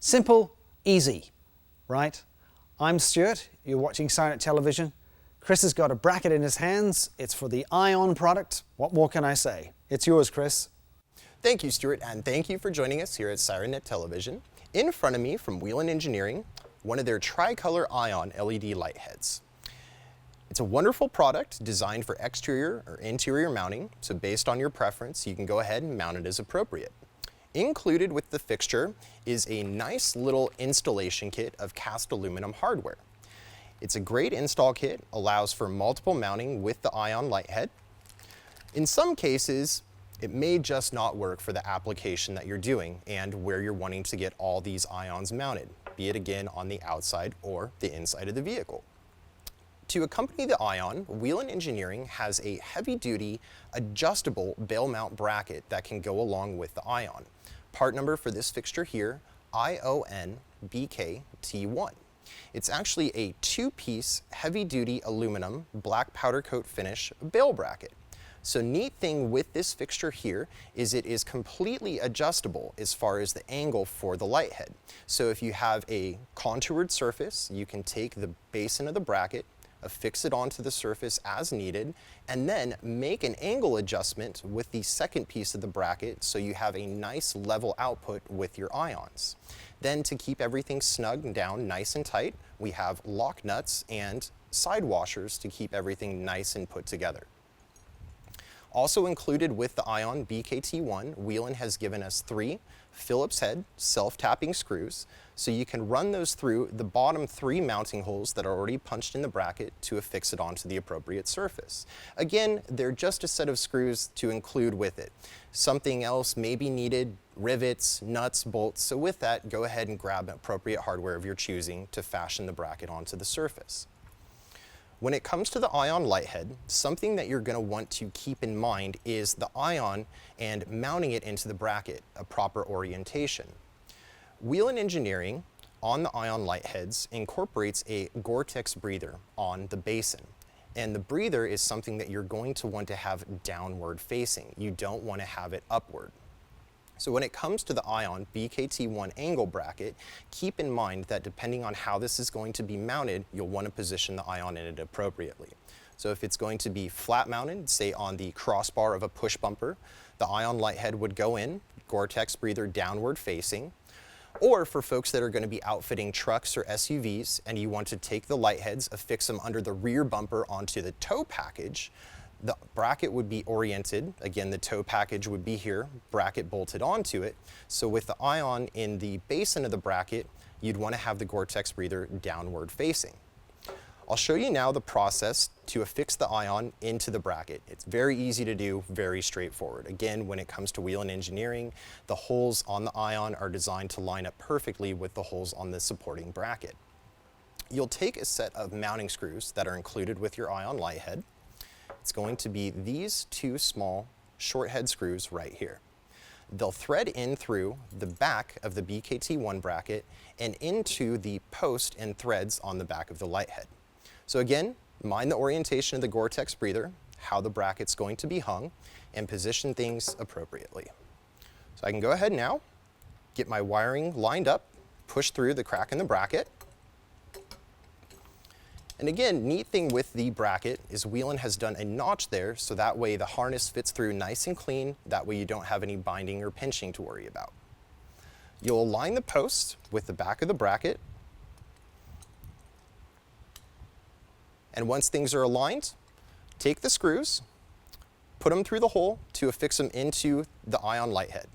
Simple, easy, right? I'm Stuart, you're watching SIRENNET television. Chris has got a bracket in his hands. It's for the ION product. What more can I say? It's yours, Chris. Thank you, Stuart, and thank you for joining us here at SIRENNET Television. In front of me from Whelen Engineering, one of their tricolor ION LED light heads. It's a wonderful product designed for exterior or interior mounting, so based on your preference, you can go ahead and mount it as appropriate. Included with the fixture is a nice little installation kit of cast aluminum hardware. It's a great install kit, allows for multiple mounting with the ION light head. In some cases, it may just not work for the application that you're doing and where you're wanting to get all these IONs mounted, be it again on the outside or the inside of the vehicle. To accompany the ION, Whelen Engineering has a heavy-duty, adjustable bail mount bracket that can go along with the ION. Part number for this fixture here, ION-BKT1. It's actually a two-piece, heavy-duty aluminum black powder coat finish bail bracket. So neat thing with this fixture here is it is completely adjustable as far as the angle for the light head. So if you have a contoured surface, you can take the basin of the bracket, affix it onto the surface as needed, and then make an angle adjustment with the second piece of the bracket so you have a nice level output with your ions. Then to keep everything snug down nice and tight, we have lock nuts and side washers to keep everything nice and put together. Also included with the ION BKT1, Whelen has given us 3 Phillips head self-tapping screws, so you can run those through the bottom 3 mounting holes that are already punched in the bracket to affix it onto the appropriate surface. Again, they're just a set of screws to include with it. Something else may be needed, rivets, nuts, bolts, so with that, go ahead and grab appropriate hardware of your choosing to fashion the bracket onto the surface. When it comes to the ION light head, something that you're going to want to keep in mind is the ION and mounting it into the bracket, a proper orientation. Whelen Engineering on the ION light heads incorporates a Gore-Tex breather on the basin. And the breather is something that you're going to want to have downward facing. You don't want to have it upward. So when it comes to the ION BKT1 angle bracket, keep in mind that depending on how this is going to be mounted, you'll want to position the ION in it appropriately. So if it's going to be flat mounted, say on the crossbar of a push bumper, the ION light head would go in, Gore-Tex breather downward facing. Or for folks that are going to be outfitting trucks or SUVs and you want to take the light heads, affix them under the rear bumper onto the tow package, the bracket would be oriented. Again, the tow package would be here, bracket bolted onto it. So with the ION in the basin of the bracket, you'd want to have the Gore-Tex breather downward facing. I'll show you now the process to affix the ION into the bracket. It's very easy to do, very straightforward. Again, when it comes to Whelen Engineering, the holes on the ION are designed to line up perfectly with the holes on the supporting bracket. You'll take a set of mounting screws that are included with your ION light head. It's going to be these 2 small short head screws right here. They'll thread in through the back of the BKT1 bracket and into the post and threads on the back of the light head. So again, mind the orientation of the Gore-Tex breather, how the bracket's going to be hung, and position things appropriately. So I can go ahead now, get my wiring lined up, push through the crack in the bracket. And again, neat thing with the bracket is Whelen has done a notch there so that way the harness fits through nice and clean, that way you don't have any binding or pinching to worry about. You'll align the posts with the back of the bracket. And once things are aligned, take the screws, put them through the hole to affix them into the ION light head.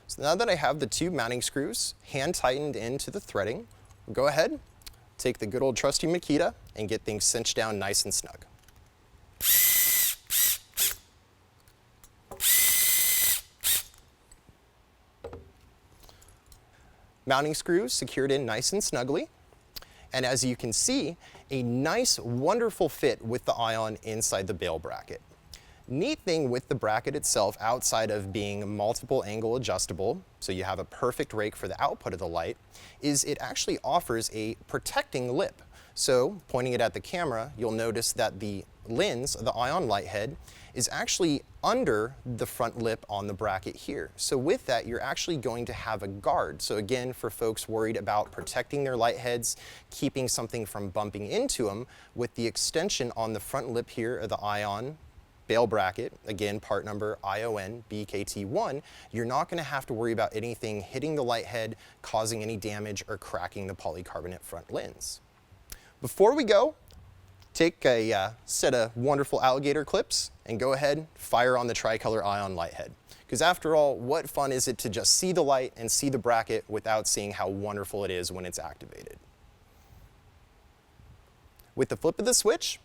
So now that I have the 2 mounting screws hand tightened into the threading, we'll go ahead, take the good old trusty Makita and get things cinched down nice and snug. Mounting screws secured in nice and snugly. And as you can see, a nice, wonderful fit with the ION inside the bail bracket. Neat thing with the bracket itself, outside of being multiple angle adjustable, so you have a perfect rake for the output of the light, is it actually offers a protecting lip. So pointing it at the camera, you'll notice that the lens, the ion light head, is actually under the front lip on the bracket here. So with that, you're actually going to have a guard. So again, for folks worried about protecting their light heads, keeping something from bumping into them, with the extension on the front lip here of the ion bail bracket, again, part number ION BKT1, you're not going to have to worry about anything hitting the light head, causing any damage, or cracking the polycarbonate front lens. Before we go, take a set of wonderful alligator clips and go ahead, fire on the tricolor ion light head. Because after all, what fun is it to just see the light and see the bracket without seeing how wonderful it is when it's activated? With the flip of the switch,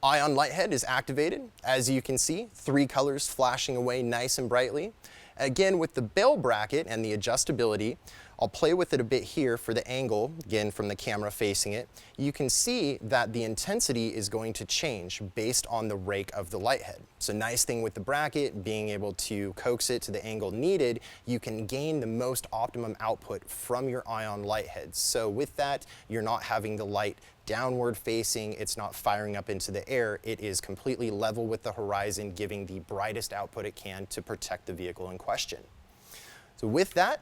ion light head is activated. As you can see, 3 colors flashing away nice and brightly. Again, with the bail bracket and the adjustability, I'll play with it a bit here for the angle, again from the camera facing it. You can see that the intensity is going to change based on the rake of the light head. So nice thing with the bracket, being able to coax it to the angle needed, you can gain the most optimum output from your ion light heads. So with that, you're not having the light downward facing, it's not firing up into the air, it is completely level with the horizon, giving the brightest output it can to protect the vehicle in question. So with that,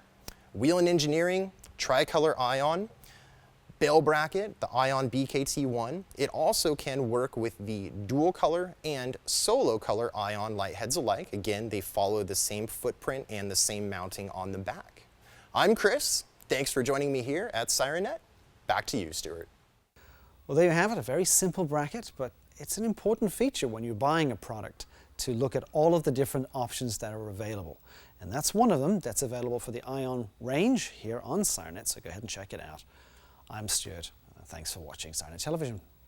Whelen Engineering, tricolor ion, bail bracket, the ion BKT1. It also can work with the dual color and solo color ion light heads alike. Again, they follow the same footprint and the same mounting on the back. I'm Chris. Thanks for joining me here at SIRENNET. Back to you, Stuart. Well, there you have it, a very simple bracket, but it's an important feature when you're buying a product to look at all of the different options that are available. And that's one of them that's available for the ion range here on SIRENNET, so go ahead and check it out. I'm Stuart. Thanks for watching SIRENNET Television.